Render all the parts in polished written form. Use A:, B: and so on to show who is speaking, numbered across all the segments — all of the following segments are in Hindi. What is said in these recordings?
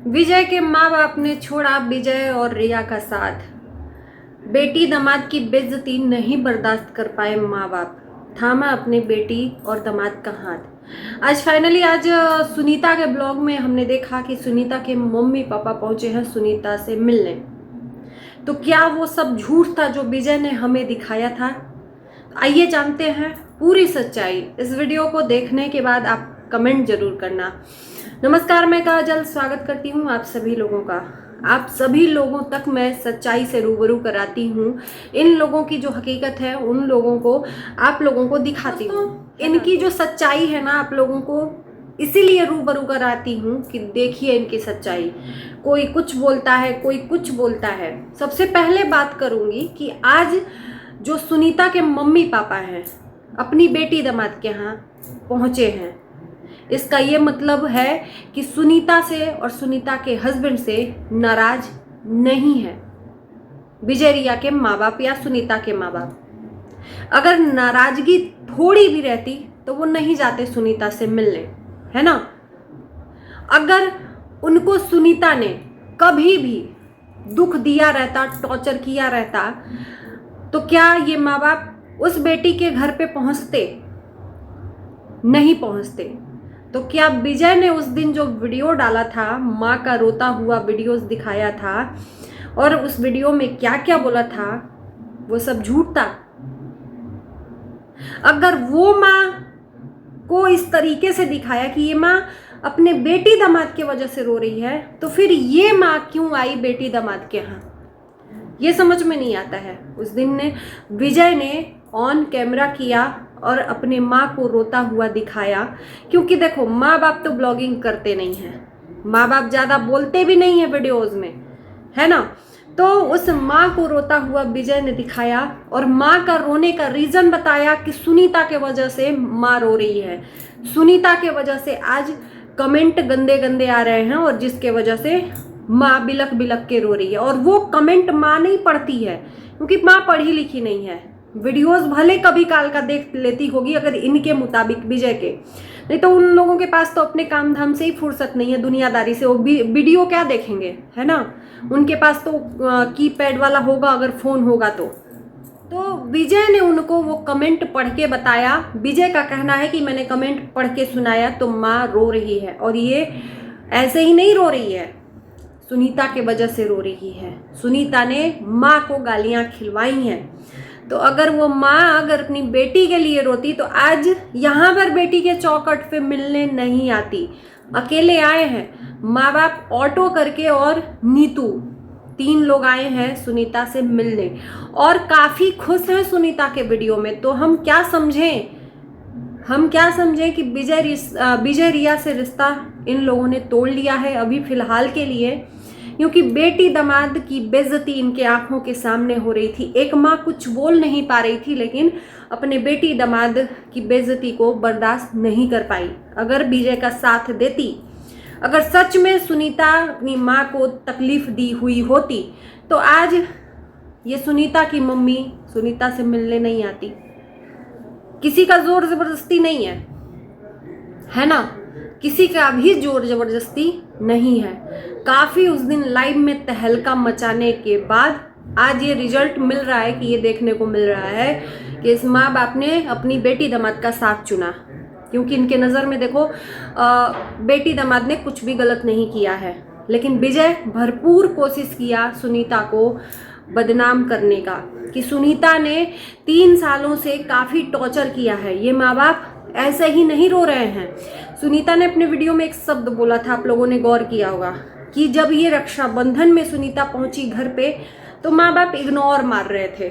A: विजय के माँ बाप ने छोड़ा विजय और रिया का साथ। बेटी दामाद की बेइज्जती नहीं बर्दाश्त कर पाए माँ बाप, थामा अपनी बेटी और दामाद का हाथ। आज फाइनली सुनीता के ब्लॉग में हमने देखा कि सुनीता के मम्मी पापा पहुंचे हैं सुनीता से मिलने। तो क्या वो सब झूठ था जो विजय ने हमें दिखाया था? आइए जानते हैं पूरी सच्चाई। इस वीडियो को देखने के बाद आप कमेंट जरूर करना। नमस्कार, मैं काजल स्वागत करती हूँ आप सभी लोगों का। आप सभी लोगों तक मैं सच्चाई से रूबरू कराती हूँ। इन लोगों की जो हकीकत है उन लोगों को आप लोगों को दिखाती हूँ। इनकी जो सच्चाई है ना, आप लोगों को इसीलिए रूबरू कराती हूँ कि देखिए इनकी सच्चाई। कोई कुछ बोलता है, कोई कुछ बोलता है। सबसे पहले बात करूँगी कि आज जो सुनीता के मम्मी पापा हैं अपनी बेटी दामाद के यहाँ पहुँचे हैं, इसका ये मतलब है कि सुनीता से और सुनीता के हस्बैंड से नाराज नहीं है विजय रिया के माँ बाप या सुनीता के माँ बाप। अगर नाराजगी थोड़ी भी रहती तो वो नहीं जाते सुनीता से मिलने, है ना। अगर उनको सुनीता ने कभी भी दुख दिया रहता, टॉर्चर किया रहता, तो क्या ये माँ बाप उस बेटी के घर पे पहुंचते? नहीं पहुंचते। तो क्या विजय ने उस दिन जो वीडियो डाला था, माँ का रोता हुआ वीडियोस दिखाया था और उस वीडियो में क्या क्या बोला था, वो सब झूठ था? अगर वो माँ को इस तरीके से दिखाया कि ये माँ अपने बेटी दामाद की वजह से रो रही है, तो फिर ये माँ क्यों आई बेटी दामाद के यहाँ? ये समझ में नहीं आता है। उस दिन ने विजय ने ऑन कैमरा किया और अपने माँ को रोता हुआ दिखाया, क्योंकि देखो माँ बाप तो ब्लॉगिंग करते नहीं हैं, माँ बाप ज़्यादा बोलते भी नहीं है वीडियोज़ में, है ना। तो उस माँ को रोता हुआ विजय ने दिखाया और माँ का रोने का रीज़न बताया कि सुनीता के वजह से माँ रो रही है, सुनीता के वजह से आज कमेंट गंदे गंदे आ रहे हैं और जिसके वजह से माँ बिलक बिलक के रो रही है। और वो कमेंट माँ नहीं पढ़ती है, क्योंकि माँ पढ़ी लिखी नहीं है। वीडियोस भले कभी काल का देख लेती होगी अगर इनके मुताबिक विजय के, नहीं तो उन लोगों के पास तो अपने काम धाम से ही फुर्सत नहीं है, दुनियादारी से वो वीडियो क्या देखेंगे, है ना। उनके पास तो कीपैड वाला होगा अगर फोन होगा तो विजय ने उनको वो कमेंट पढ़ के बताया। विजय का कहना है कि मैंने कमेंट पढ़ के सुनाया तो माँ रो रही है, और ये ऐसे ही नहीं रो रही है, सुनीता के वजह से रो रही है। सुनीता ने माँ को गालियाँ खिलवाई हैं। तो अगर वो माँ अगर अपनी बेटी के लिए रोती तो आज यहाँ पर बेटी के चौखट पे मिलने नहीं आती। अकेले आए हैं माँ बाप, ऑटो करके, और नीतू, 3 लोग आए हैं सुनीता से मिलने और काफ़ी खुश हैं सुनीता के वीडियो में। तो हम क्या समझें कि विजय रिया से रिश्ता इन लोगों ने तोड़ लिया है अभी फ़िलहाल के लिए, क्योंकि बेटी दामाद की बेइज्जती इनके आंखों के सामने हो रही थी। एक माँ कुछ बोल नहीं पा रही थी, लेकिन अपने बेटी दामाद की बेइज्जती को बर्दाश्त नहीं कर पाई। अगर विजय का साथ देती, अगर सच में सुनीता अपनी माँ को तकलीफ दी हुई होती, तो आज ये सुनीता की मम्मी सुनीता से मिलने नहीं आती। किसी का जोर जबरदस्ती नहीं है ना, किसी का भी जोर जबरदस्ती नहीं है। काफ़ी उस दिन लाइव में तहलका मचाने के बाद आज ये रिजल्ट मिल रहा है कि ये देखने को मिल रहा है कि इस माँ बाप ने अपनी बेटी दामाद का साथ चुना, क्योंकि इनके नज़र में देखो बेटी दामाद ने कुछ भी गलत नहीं किया है, लेकिन विजय भरपूर कोशिश किया सुनीता को बदनाम करने का, कि सुनीता ने 3 सालों से काफ़ी टॉर्चर किया है। ये माँ बाप ऐसे ही नहीं रो रहे हैं। सुनीता ने अपने वीडियो में एक शब्द बोला था, आप लोगों ने गौर किया होगा, कि जब ये रक्षाबंधन में सुनीता पहुंची घर पे तो माँ बाप इग्नोर मार रहे थे,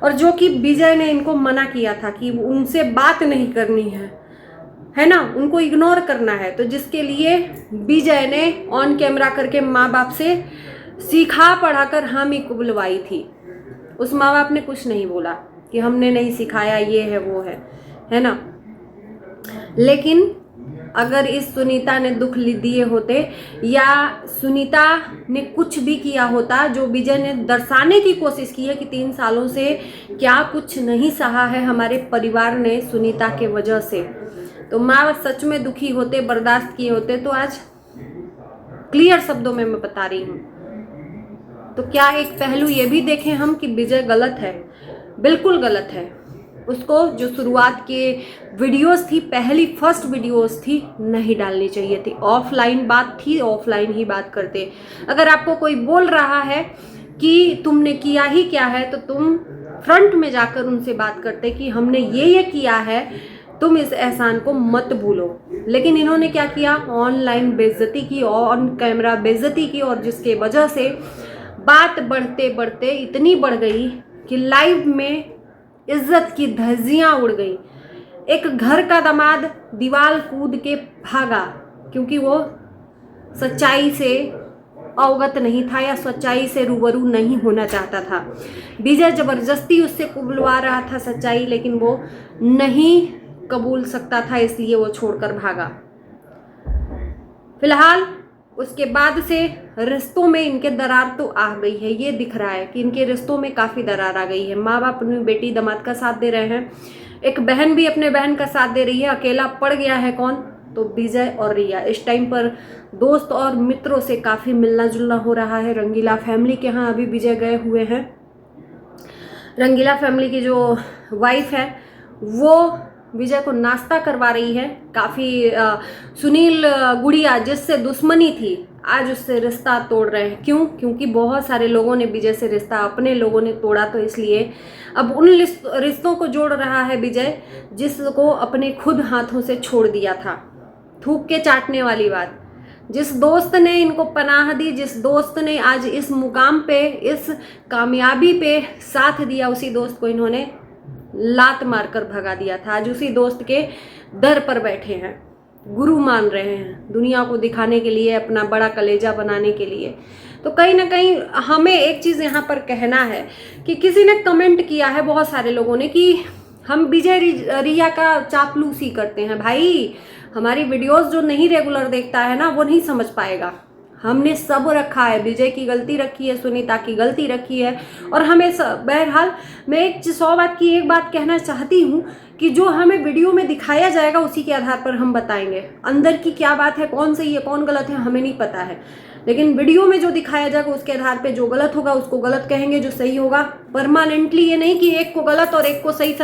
A: और जो कि विजय ने इनको मना किया था कि उनसे बात नहीं करनी है ना, उनको इग्नोर करना है। तो जिसके लिए विजय ने ऑन कैमरा करके माँ बाप से सिखा पढ़ाकर हामी को बुलवाई थी। उस माँ बाप ने कुछ नहीं बोला कि हमने नहीं सिखाया, ये है वो है ना। लेकिन अगर इस सुनीता ने दुख दिए होते या सुनीता ने कुछ भी किया होता जो विजय ने दर्शाने की कोशिश की है कि 3 सालों से क्या कुछ नहीं सहा है हमारे परिवार ने सुनीता के वजह से, तो माँ सच में दुखी होते, बर्दाश्त किए होते, तो आज क्लियर शब्दों में मैं बता रही हूँ। तो क्या एक पहलू ये भी देखें हम कि विजय गलत है? बिल्कुल गलत है। उसको जो शुरुआत के वीडियोस थी, पहली फर्स्ट वीडियोस थी, नहीं डालनी चाहिए थी। ऑफलाइन बात थी, ऑफलाइन ही बात करते। अगर आपको कोई बोल रहा है कि तुमने किया ही क्या है, तो तुम फ्रंट में जाकर उनसे बात करते कि हमने ये किया है, तुम इस एहसान को मत भूलो। लेकिन इन्होंने क्या किया? ऑनलाइन बेइज्जती की, ऑन कैमरा बेइज्जती की, और जिसके वजह से बात बढ़ते बढ़ते इतनी बढ़ गई कि लाइव में इज्जत की धज्जियां उड़ गई। एक घर का दामाद दीवार कूद के भागा क्योंकि वो सच्चाई से अवगत नहीं था या सच्चाई से रूबरू नहीं होना चाहता था। विजय जबरदस्ती उससे कुबलवा रहा था सच्चाई, लेकिन वो नहीं कबूल सकता था, इसलिए वो छोड़कर भागा। फिलहाल उसके बाद से रिश्तों में इनके दरार तो आ गई है। ये दिख रहा है कि इनके रिश्तों में काफ़ी दरार आ गई है। माँ बाप अपनी बेटी दामाद का साथ दे रहे हैं, एक बहन भी अपने बहन का साथ दे रही है। अकेला पड़ गया है कौन? तो विजय और रिया। इस टाइम पर दोस्त और मित्रों से काफ़ी मिलना जुलना हो रहा है। रंगीला फैमिली के यहाँ अभी विजय गए हुए हैं। रंगीला फैमिली की जो वाइफ है वो विजय को नाश्ता करवा रही है। काफ़ी सुनील गुड़िया जिससे दुश्मनी थी, आज उससे रिश्ता तोड़ रहे हैं। क्यों? क्योंकि बहुत सारे लोगों ने विजय से रिश्ता, अपने लोगों ने तोड़ा, तो इसलिए अब उन रिश्तों को जोड़ रहा है विजय जिसको अपने खुद हाथों से छोड़ दिया था। थूक के चाटने वाली बात। जिस दोस्त ने इनको पनाह दी, जिस दोस्त ने आज इस मुकाम पे, इस कामयाबी पे साथ दिया, उसी दोस्त को इन्होंने लात मारकर भगा दिया था। आज उसी दोस्त के दर पर बैठे हैं, गुरु मान रहे हैं, दुनिया को दिखाने के लिए, अपना बड़ा कलेजा बनाने के लिए। तो कहीं ना कहीं हमें एक चीज़ यहाँ पर कहना है कि किसी ने कमेंट किया है, बहुत सारे लोगों ने, कि हम विजय रिया का चापलूसी करते हैं। भाई, हमारी वीडियोस जो नहीं रेगुलर देखता है ना, वो नहीं समझ पाएगा। हमने सब रखा है, विजय की गलती रखी है, सुनीता की गलती रखी है, और हमें बहरहाल मैं एक 100 बात की एक बात कहना चाहती हूँ कि जो हमें वीडियो में दिखाया जाएगा उसी के आधार पर हम बताएंगे। अंदर की क्या बात है, कौन सही है कौन गलत है, हमें नहीं पता है। लेकिन वीडियो में जो दिखाया जाएगा उसके आधार पे जो गलत होगा उसको गलत कहेंगे, जो सही होगा परमानेंटली। ये नहीं कि एक को गलत और एक को सही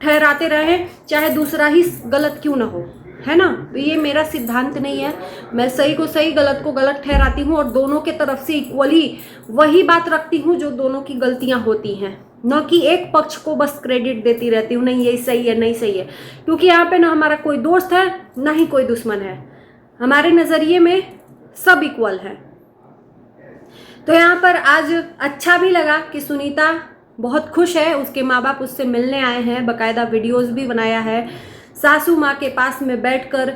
A: ठहराते रहें, चाहे दूसरा ही गलत क्यों ना हो, है ना। तो ये मेरा सिद्धांत नहीं है। मैं सही को सही, गलत को गलत ठहराती हूँ, और दोनों के तरफ से इक्वली वही बात रखती हूँ जो दोनों की गलतियाँ होती हैं, न कि एक पक्ष को बस क्रेडिट देती रहती हूँ, नहीं यही सही है, नहीं सही है। क्योंकि यहाँ पे ना हमारा कोई दोस्त है, ना ही कोई दुश्मन है। हमारे नज़रिए में सब इक्वल है। तो यहाँ पर आज अच्छा भी लगा कि सुनीता बहुत खुश है, उसके माँ बाप उससे मिलने आए हैं, बाकायदा वीडियोस भी बनाया है। सासू माँ के पास में बैठकर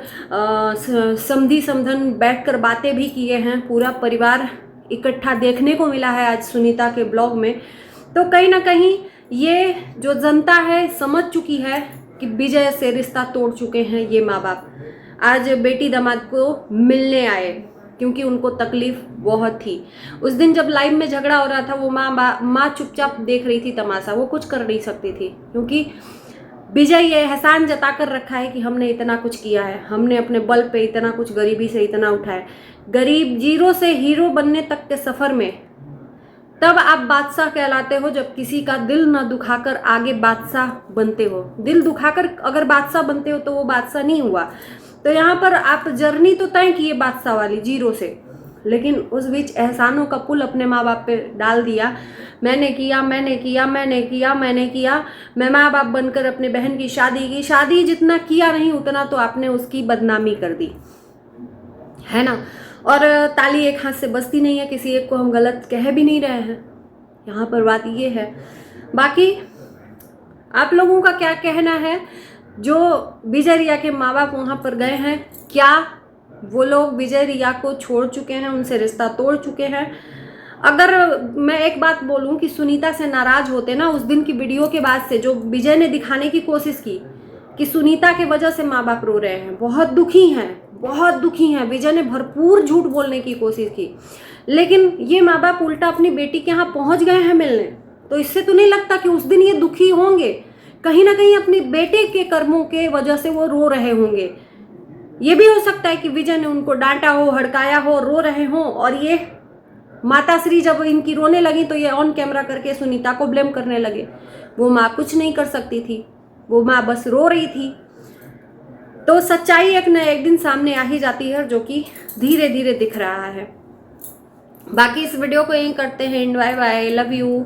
A: समधी समधन बैठकर बातें भी किए हैं। पूरा परिवार इकट्ठा देखने को मिला है आज सुनीता के ब्लॉग में। तो कहीं ना कहीं ये जो जनता है समझ चुकी है कि विजय से रिश्ता तोड़ चुके हैं ये माँ बाप। आज बेटी दामाद को मिलने आए क्योंकि उनको तकलीफ बहुत थी। उस दिन जब लाइव में झगड़ा हो रहा था, वो माँ चुपचाप देख रही थी तमाशा, वो कुछ कर नहीं सकती थी, क्योंकि विजय ये एहसान जता कर रखा है कि हमने इतना कुछ किया है, हमने अपने बल पे इतना कुछ गरीबी से इतना उठाया। गरीब जीरो से हीरो बनने तक के सफ़र में तब आप बादशाह कहलाते हो जब किसी का दिल न दुखाकर आगे बादशाह बनते हो। दिल दुखाकर अगर बादशाह बनते हो तो वो बादशाह नहीं हुआ। तो यहाँ पर आप जर्नी तो तय किए बादशाह वाली जीरो से, लेकिन उस बीच एहसानों का पुल अपने माँ बाप पे डाल दिया। मैंने किया, मैंने किया, मैंने किया, मैंने किया। मैं माँ बाप बनकर अपने बहन की शादी की। शादी जितना किया नहीं उतना तो आपने उसकी बदनामी कर दी, है ना। और ताली एक हाथ से बजती नहीं है, किसी एक को हम गलत कह भी नहीं रहे हैं। यहाँ पर बात ये है। बाकी आप लोगों का क्या कहना है? जो विजय रिया के माँ बाप वहाँ पर गए हैं, क्या वो लोग विजय रिया को छोड़ चुके हैं, उनसे रिश्ता तोड़ चुके हैं? अगर मैं एक बात बोलूं कि सुनीता से नाराज होते ना, उस दिन की वीडियो के बाद से जो विजय ने दिखाने की कोशिश की कि सुनीता के वजह से माँ बाप रो रहे हैं, बहुत दुखी हैं, बहुत दुखी हैं। विजय ने भरपूर झूठ बोलने की कोशिश की, लेकिन ये माँ बाप उल्टा अपनी बेटी के यहाँ पहुँच गए हैं मिलने। तो इससे तो नहीं लगता कि उस दिन ये दुखी होंगे? कहीं ना कहीं अपनी बेटे के कर्मों के वजह से वो रो रहे होंगे। ये भी हो सकता है कि विजय ने उनको डांटा हो, हड़काया हो, रो रहे हों, और ये माता श्री जब इनकी रोने लगी तो ये ऑन कैमरा करके सुनीता को ब्लेम करने लगे। वो माँ कुछ नहीं कर सकती थी, वो माँ बस रो रही थी। तो सच्चाई एक न एक दिन सामने आ ही जाती है, जो कि धीरे धीरे दिख रहा है। बाकी इस वीडियो को यहीं करते हैं end. Bye bye, love you.